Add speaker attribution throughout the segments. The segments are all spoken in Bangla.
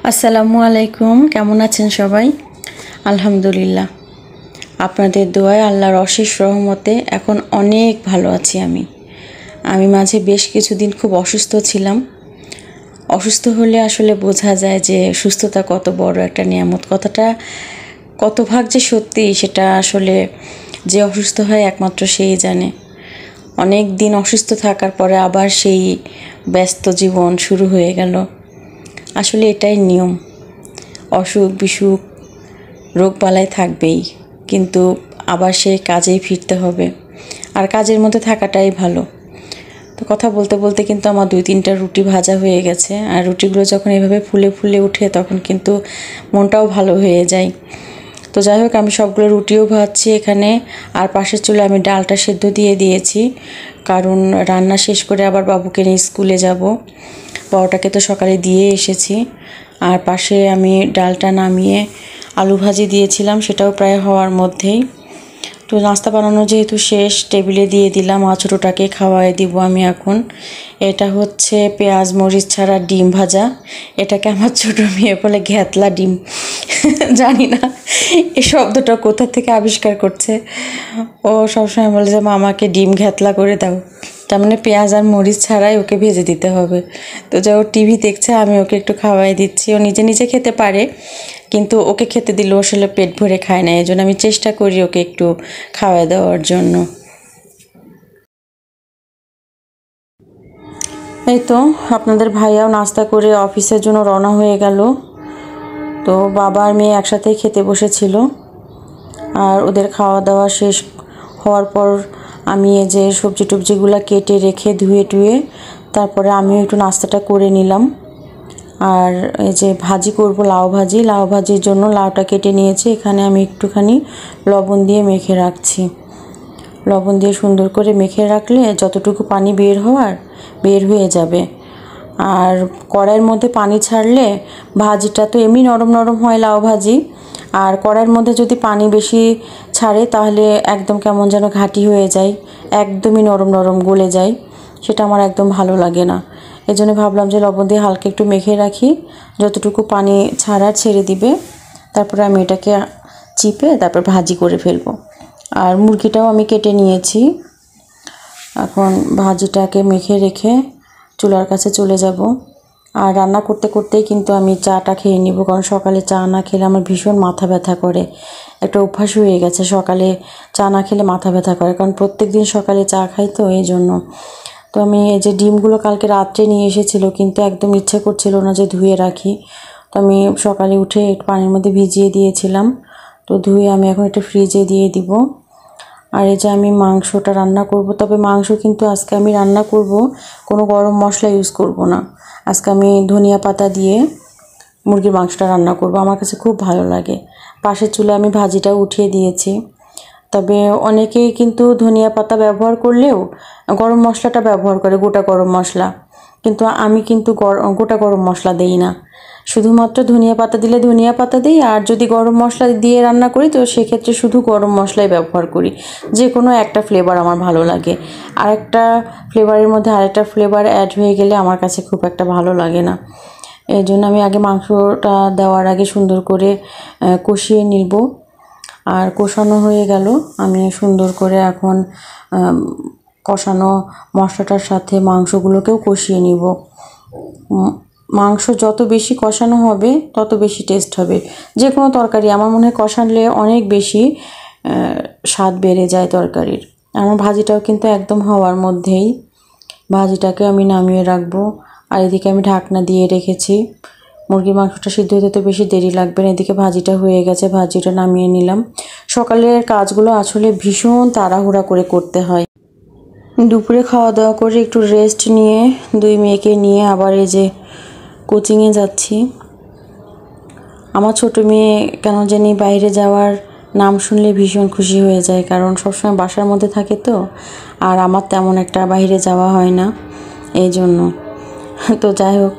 Speaker 1: আসসালামু আলাইকুম, কেমন আছেন সবাই? আলহামদুলিল্লাহ, আপনাদের দোয়ায় আল্লাহর অশেষ রহমতে এখন অনেক ভালো আছি। আমি মাঝে বেশ কিছুদিন খুব অসুস্থ ছিলাম। অসুস্থ হলে আসলে বোঝা যায় যে সুস্থতা কত বড় একটা নিয়ামত। কথাটা কত ভাগ যে সত্যি সেটা আসলে যে অসুস্থ হয় একমাত্র সেই জানে। অনেক দিন অসুস্থ থাকার পরে আবার সেই ব্যস্ত জীবন শুরু হয়ে গেল। আসলে এটাই নিয়ম, অসুখ বিসুখ রোগবালাই থাকবেই, কিন্তু আবার সেই কাজেই ফিরতে হবে, আর কাজের মধ্যে থাকাটাই ভালো। তো কথা বলতে বলতে কিন্তু আমার 2-3টা রুটি ভাজা হয়ে গেছে, আর রুটিগুলো যখন এভাবে ফুলে ফুলে ওঠে তখন কিন্তু মনটাও ভালো হয়ে যায়। তো যাই হোক, আমি সবগুলো রুটিও ভাজছি এখানে, আর পাশের চুলে আমি ডালটা সেদ্ধ দিয়ে দিয়েছি, কারণ রান্না শেষ করে আবার বাবুকে নিয়ে স্কুলে যাব। বড়টাকে তো সকালে দিয়ে এসেছি। আর পাশে আমি ডালটা নামিয়ে আলু ভাজি দিয়েছিলাম, সেটাও প্রায় হওয়ার মধ্যেই। তো নাস্তা বানানো যেহেতু শেষ, টেবিলে দিয়ে দিলাম। আর ছোটোটাকে খাওয়াই দিব আমি এখন। এটা হচ্ছে পেঁয়াজ মরিচ ছাড়া ডিম ভাজা। এটাকে আমার ছোটো মেয়ে বলে ঘ্যাতলা ডিম। জানি না এই শব্দটা কোথা থেকে আবিষ্কার করছে। ও সবসময় বলে যে মামাকে ডিম ঘ্যাতলা করে দাও, তার মানে পেঁয়াজ আর মরিচ ছাড়াই ওকে ভেজে দিতে হবে। তো যা ও টিভি দেখছে, আমি ওকে একটু খাওয়াই দিচ্ছি। ও নিজে নিজে খেতে পারে, কিন্তু ওকে খেতে দিলেও আসলে পেট ভরে খায় না, এই জন্য আমি চেষ্টা করি ওকে একটু খাওয়াই দেওয়ার জন্য। এই তো আপনাদের ভাইয়াও নাস্তা করে অফিসের জন্য রওনা হয়ে গেল। তো বাবা আর মেয়ে একসাথেই খেতে বসেছিল, আর ওদের খাওয়া দাওয়া শেষ হওয়ার পর আমি এই যে সবজি টবজিগুলো কেটে রেখে ধুয়ে টুয়ে তারপরে আমিও একটু নাস্তাটা করে নিলাম। আর এই যে ভাজি করব, লাউ ভাজির জন্য লাউটা কেটে নিয়েছি। এখানে আমি একটুখানি লবণ দিয়ে মেখে রাখছি। লবণ দিয়ে সুন্দর করে মেখে রাখলে যতটুকু পানি বের হয়ে যাবে। আর কড়াইয়ের মধ্যে পানি ছাড়লে ভাজিটা তো এমনি নরম নরম হয় লাউ ভাজি, আর কড়াইয়ের মধ্যে যদি পানি বেশি ছাড়ে তাহলে একদম কেমন যেন ঘাঁটি হয়ে যায়, একদমই নরম নরম গলে যায়। সেটা আমার একদম ভালো লাগে না। এই জন্য ভাবলাম যে লবণ দিয়ে হালকা একটু মেখে রাখি, যতটুকু পানি ছেড়ে দিবে তারপরে আমি এটাকে চিপে তারপর ভাজি করে ফেলবো। আর মুরগিটাও আমি কেটে নিয়েছি। এখন ভাজিটাকে মেখে রেখে চুলার কাছে চলে যাব। আর রান্না করতে করতেই কিন্তু আমি চাটা খেয়ে নিব, কারণ সকালে চা না খেলে আমার ভীষণ মাথা ব্যথা করে। একটা অভ্যাস হয়ে গেছে সকালে চা না খেলে মাথা ব্যথা করে, কারণ প্রত্যেক দিন সকালে চা খাই তো এই জন্য। তো আমি এই যে ডিমগুলো কালকে রাত্রে নিয়ে এসেছিলো, কিন্তু একদম ইচ্ছে করছিল না যে ধুয়ে রাখি। তো আমি সকালে উঠে একটু পানির মধ্যে ভিজিয়ে দিয়েছিলাম। তো ধুয়ে আমি এখন একটু ফ্রিজে দিয়ে দিব। আর এই যে আমি মাংসটা রান্না করব, তবে মাংস কিন্তু আজকে আমি রান্না করব কোনো গরম মশলা ইউজ করব না। আজকে আমি ধনিয়া পাতা দিয়ে মুরগির মাংসটা রান্না করব, আমার কাছে খুব ভালো লাগে। পাশের চুলে আমি ভাজিটা উঠিয়ে দিয়েছি। তবে অনেকেই কিন্তু ধনিয়া পাতা ব্যবহার করলেও গরম মশলাটা ব্যবহার করে, গোটা গরম মশলা। কিন্তু আমি কিন্তু গোটা গরম মশলা দেই না, শুধুমাত্র ধনিয়া পাতা দিলে ধনিয়া পাতা দিই, আর যদি গরম মশলা দিয়ে রান্না করি তো সেক্ষেত্রে শুধু গরম মশলাই ব্যবহার করি। যে কোনো একটা ফ্লেভার আমার ভালো লাগে, আরেকটা ফ্লেভারের মধ্যে আরেকটা ফ্লেভার অ্যাড হয়ে গেলে আমার কাছে খুব একটা ভালো লাগে না। এই জন্য আমি আগে মাংসটা দেওয়ার আগে সুন্দর করে কষিয়ে নিব। আর কষানো হয়ে গেল, আমি সুন্দর করে এখন কষানো মশলাটার সাথে মাংসগুলোকেও কষিয়ে নিব। মাংস যত বেশি কষানো হবে তত বেশি টেস্ট হবে। যে কোনো তরকারি আমার মনে হয় কষালে অনেক বেশি স্বাদ বেড়ে যায় তরকারির। আমার ভাজিটাও কিন্তু একদম হওয়ার মধ্যেই, ভাজিটাকে আমি নামিয়ে রাখবো। আর এদিকে আমি ঢাকনা দিয়ে রেখেছি। মুরগির মাংসটা সিদ্ধ হতে তো বেশি দেরি লাগবে না। এদিকে ভাজিটা হয়ে গেছে, ভাজিটা নামিয়ে নিলাম। সকালের কাজগুলো আসলে ভীষণ তাড়াহুড়া করে করতে হয়। দুপুরে খাওয়া দাওয়া করে একটু রেস্ট নিয়ে 2 মেয়েকে নিয়ে আবার এই যে কোচিংয়ে যাচ্ছি। আমার ছোট মেয়ে কেন জানি বাইরে যাওয়ার নাম শুনলে ভীষণ খুশি হয়ে যায়, কারণ সবসময় বাসার মধ্যে থাকে তো, আর আমার তেমন একটা বাইরে যাওয়া হয় না এই জন্য। তো যাই হোক,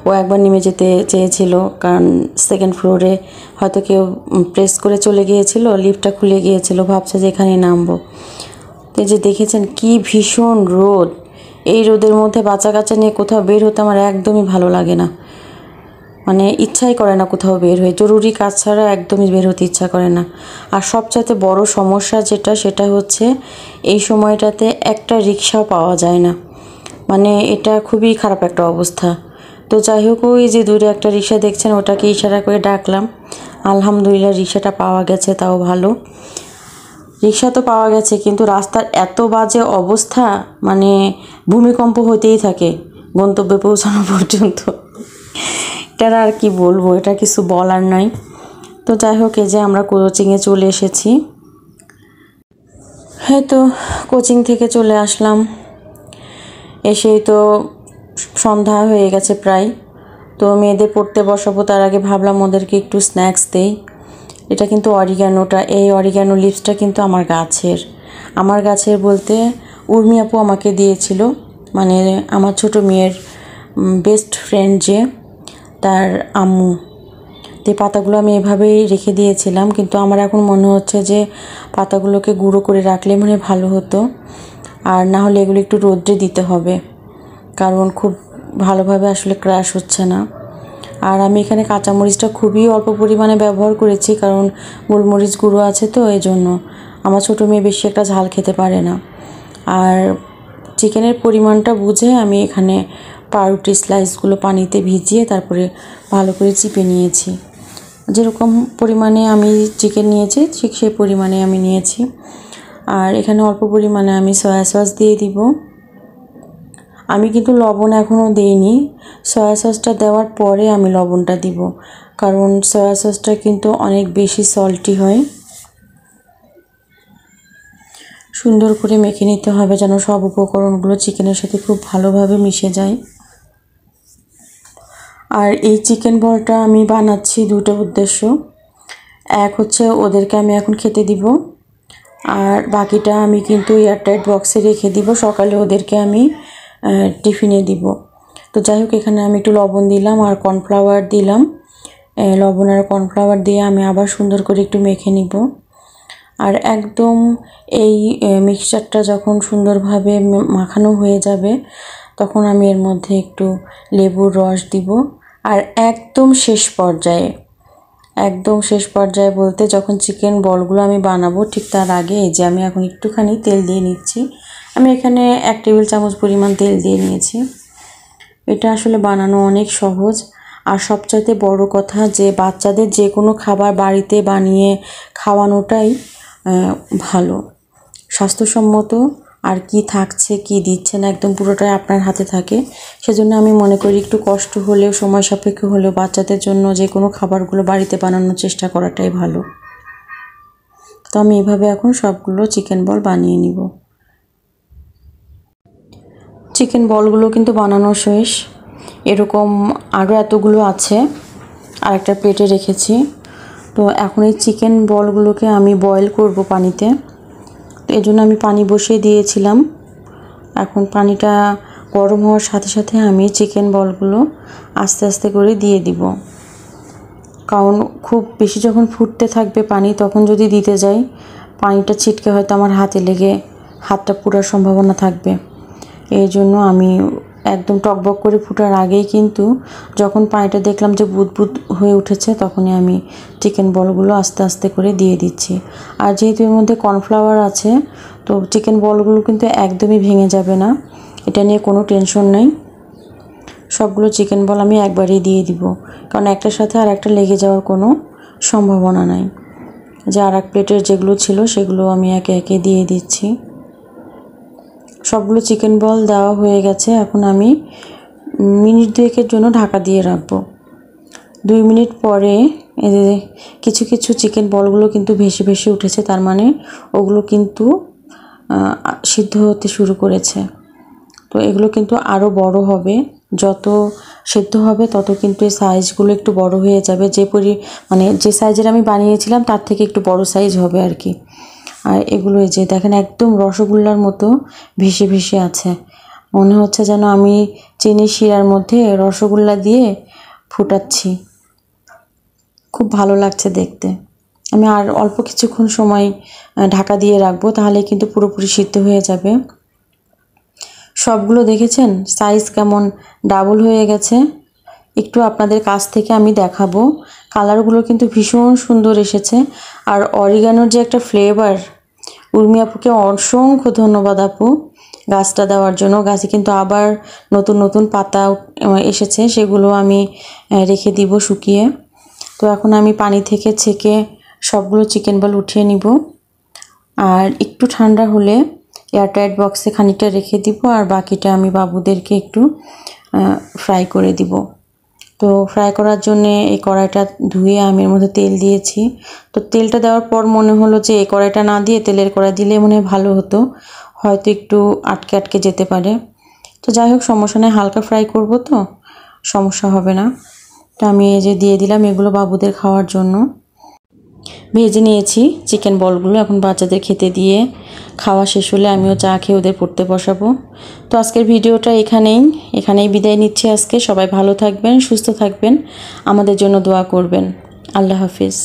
Speaker 1: ও একবার নেমে যেতে চেয়েছিল, কারণ 2nd ফ্লোরে হয়তো কেউ প্রেস করে চলে গিয়েছিল, লিফটটা খুলে গিয়েছিল, ভাবছে যে এখানে নামবো। তো যে দেখেছেন কি ভীষণ রোদ, এই রোদের মধ্যে বাচ্চা কাচ্চা নিয়ে কোথাও বের হতে আমার একদমই ভালো লাগে না। মানে ইচ্ছাই করে না কোথাও বের হয়ে, জরুরি কাজ ছাড়া একদমই বের হতে ইচ্ছা করে না। আর সবচাইতে বড় সমস্যা যেটা, সেটা হচ্ছে এই সময়টাতে একটা রিক্সাও পাওয়া যায় না। মানে এটা খুবই খারাপ একটা অবস্থা। তো যাই হোক, ওই যে দূরে একটা রিক্সা দেখছেন, ওটাকে ইশারা করে ডাকলাম। আলহামদুলিল্লাহ রিক্সাটা পাওয়া গেছে, তাও ভালো। রিক্সা তো পাওয়া গেছে, কিন্তু রাস্তার এত বাজে অবস্থা, মানে ভূমিকম্প হতেই থাকে গন্তব্যে পৌঁছানো পর্যন্ত। এটা আর কি বলবো, এটা কিছু বলার নাই। তো যাই হোক, এই যে আমরা কোচিংয়ে চলে এসেছি। হ্যাঁ, তো কোচিং থেকে চলে আসলাম। এসেই তো সন্ধ্যা হয়ে গেছে প্রায়। তো মেয়েদের পড়তে বসাবো, তার আগে ভাবলাম ওদেরকে একটু স্ন্যাক্স দেই। এটা কিন্তু অরিগ্যানোটা, এই অরিগ্যানো লিভসটা কিন্তু আমার গাছের বলতে উর্মি আপু আমাকে দিয়েছিল। মানে আমার ছোট মেয়ের বেস্ট ফ্রেন্ড যে, তার আম্মু। তো পাতাগুলো আমি এভাবেই রেখে দিয়েছিলাম, কিন্তু আমার এখন মনে হচ্ছে যে পাতাগুলোকে গুঁড়ো করে রাখলে মনে ভালো হতো। আর না হলে এগুলো একটু রোদ্রে দিতে হবে, কারণ খুব ভালোভাবে আসলে ক্র্যাশ হচ্ছে না। আর আমি এখানে কাঁচামরিচটা খুবই অল্প পরিমাণে ব্যবহার করেছি, কারণ গোলমরিচ গুঁড়ো আছে তো, এই জন্য। আমার ছোটো মেয়ে বেশি একটা ঝাল খেতে পারে না। আর চিকেনের পরিমাণটা বুঝে আমি এখানে পাউরুটি স্লাইসগুলো পানিতে ভিজিয়ে তারপরে ভালো করে চিপে নিয়েছি। যেরকম পরিমাণে আমি চিকেন নিয়েছি ঠিক সেই পরিমাণে আমি নিয়েছি। আর এখানে অল্প পরিমাণে আমি সয়া সস দিয়ে দিব। আমি কিন্তু লবণ এখনও দিইনি, সয়া সসটা দেওয়ার পরে আমি লবণটা দিব, কারণ সয়া সসটা কিন্তু অনেক বেশি সল্টি হয়। সুন্দর করে মেখে নিতে হবে যেন সব উপকরণগুলো চিকেনের সাথে খুব ভালোভাবে মিশে যায়। আর এই চিকেন বলটা আমি বানাচ্ছি দুটো উদ্দেশ্য। এক হচ্ছে ওদেরকে আমি এখন খেতে দিব, আর বাকিটা আমি কিন্তু এয়ারটাইট বক্সে রেখে দিব, সকালে ওদেরকে আমি টিফিনে দিব। তো যাই হোক, এখানে আমি একটু লবণ দিলাম আর কর্নফ্লাওয়ার দিলাম। লবণ আর কর্নফ্লাওয়ার দিয়ে আমি আবার সুন্দর করে একটু মেখে নিব। আর একদম এই মিক্সচারটা যখন সুন্দরভাবে মাখানো হয়ে যাবে, তখন আমি এর মধ্যে একটু লেবুর রস দিব। আর একদম শেষ পর্যায়ে বলতে যখন চিকেন বলগুলো আমি বানাবো ঠিক তার আগে, এই যে আমি এখন একটুখানি তেল দিয়ে নিচ্ছি। আমি এখানে 1 টেবিল চামচ পরিমাণ তেল দিয়ে নিয়েছি। এটা আসলে বানানো অনেক সহজ। আর সবচাইতে বড় কথা যে বাচ্চাদের যে কোনো খাবার বাড়িতে বানিয়ে খাওয়ানোটাই ভালো, স্বাস্থ্যসম্মত। আর কি থাকছে কি দিচ্ছে না একদম পুরোটাই আপনার হাতে থাকে। সেজন্য আমি মনে করি একটু কষ্ট হলেও, সময় সাপেক্ষ হলেও বাচ্চাদের জন্য যে কোনো খাবারগুলো বাড়িতে বানানোর চেষ্টা করাটাই ভালো। তো আমি এভাবে এখন সবগুলো চিকেন বল বানিয়ে নিব। চিকেন বলগুলো কিন্তু বানানো শেষ। এরকম আরও এতগুলো আছে, আরেকটা প্লেটে রেখেছি। তো এখন এই চিকেন বলগুলোকে আমি বয়েল করব পানিতে। তো এই জন্য আমি পানি বসিয়ে দিয়েছিলাম। এখন পানিটা গরম হওয়ার সাথে সাথে আমি চিকেন বলগুলো আস্তে আস্তে করে দিয়ে দিব, কারণ খুব বেশি যখন ফুটতে থাকবে পানি, তখন যদি দিতে যাই পানিটা ছিটকে হয়তো আমার হাতে লেগে হাতটা পুড়ার সম্ভাবনা থাকবে। এই জন্য আমি একদম টকবক করে ফুটার আগেই কিন্তু যখন পানিটা দেখলাম যে বুদবুদ হয়ে উঠেছে, তখনই আমি চিকেন বলগুলো আস্তে আস্তে করে দিয়ে দিচ্ছি। আর যেহেতু এর মধ্যে কর্নফ্লাওয়ার আছে, তো চিকেন বলগুলো কিন্তু একদমই ভেঙে যাবে না, এটা নিয়ে কোনো টেনশন নেই। সবগুলো চিকেন বল আমি একবারেই দিয়ে দিব, কারণ একটার সাথে আর একটা লেগে যাওয়ার কোনো সম্ভাবনা নাই। যে আর এক প্লেটের যেগুলো ছিল সেগুলো আমি একে একে দিয়ে দিচ্ছি। সবগুলো চিকেন বল দেওয়া হয়ে গেছে। এখন আমি মিনিট 2 জন্য ঢাকা দিয়ে রাখবো। 2 মিনিট পরে কিছু কিছু চিকেন বলগুলো কিন্তু ভেসে ভেসে উঠেছে, তার মানে ওগুলো কিন্তু সিদ্ধ হতে শুরু করেছে। তো এগুলো কিন্তু আরও বড় হবে, যত সিদ্ধ হবে তত কিন্তু এই সাইজগুলো একটু বড় হয়ে যাবে। মানে যে সাইজের আমি বানিয়েছিলাম তার থেকে একটু বড় সাইজ হবে আর কি। আর এগুলো এই যে দেখেন একদম রসগোল্লার মতো ভেসে ভেসে আছে, মনে হচ্ছে যেন আমি চিনি শিরার মধ্যে রসগোল্লা দিয়ে ফুটাচ্ছি। খুব ভালো লাগছে দেখতে। আমি আর অল্প কিছুক্ষণ সময় ঢাকা দিয়ে রাখবো, তাহলে কিন্তু পুরোপুরি সিদ্ধ হয়ে যাবে। সবগুলো দেখেছেন সাইজ কেমন ডাবল হয়ে গেছে, একটু আপনাদের কাছ থেকে আমি দেখাবো। কালারগুলো কিন্তু ভীষণ সুন্দর এসেছে। আর অরিগানোর যে একটা ফ্লেভার, উর্মি আপুকে অসংখ্য ধন্যবাদ আপু গাছটা দেওয়ার জন্য। গাছে কিন্তু আবার নতুন নতুন পাতা এসেছে, সেগুলো আমি রেখে দিব শুকিয়ে। তো এখন আমি পানি থেকে ছেঁকে সবগুলো চিকেন বল উঠিয়ে নিব। আর একটু ঠান্ডা হলে এয়ারটাইট বক্সে খানিকটা রেখে দিব, আর বাকিটা আমি বাবুদেরকে একটু ফ্রাই করে দিব। তো ফ্রাই করার জন্যে এই কড়াইটা ধুয়ে আমি এর মধ্যে তেল দিয়েছি। তো তেলটা দেওয়ার পর মনে হলো যে এই কড়াইটা না দিয়ে তেলের কড়াই দিলে মনে হয় ভালো হতো, হয়তো একটু আটকে আটকে যেতে পারে। তো যাই হোক, সমস্যা নেই, হালকা ফ্রাই করব তো সমস্যা হবে না। তো আমি এই যে দিয়ে দিলাম এগুলো বাবুদের খাওয়ার জন্য। ভেজে নিয়েছি চিকেন বলগুলো, এখন বাচ্চাদের খেতে দিয়ে খাওয়া শেষ হলে আমিও চা খেয়ে ওদের পড়তে বসাবো। তো আজকের ভিডিওটা এখানেই বিদায় নিচ্ছি আজকে। সবাই ভালো থাকবেন, সুস্থ থাকবেন, আমাদের জন্য দোয়া করবেন। আল্লাহ হাফিজ।